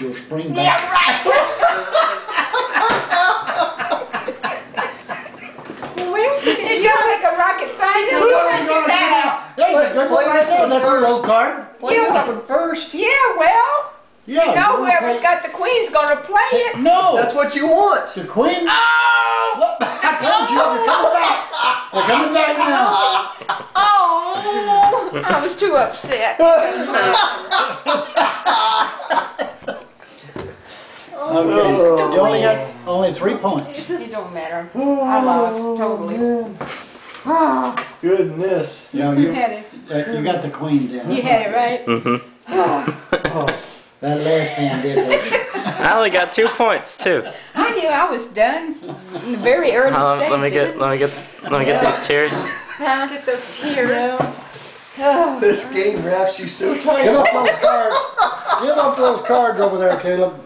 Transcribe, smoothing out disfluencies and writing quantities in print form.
your spring back. Yeah, right. Where's the You don't take a rocket scientist. There's a good one right there. That's a low card. Play this one first. Yeah, well, Yeah, you know you whoever's play- got the queen's gonna play it. No, That's what you want. the queen. Oh! Look, I told you they're coming back. They're coming back now. Oh! I was too upset. Okay, you only got only 3 points. It don't matter. I lost totally. Oh, Goodness. You know, you had it. you got the queen then. You had it right. That last hand did hurt you. I only got 2 points too. I knew I was done in the very early stages. Let me get these tears. Huh? Get those tears. Oh. This game wraps you so tight. Give up those cards. Give up those cards over there, Caleb.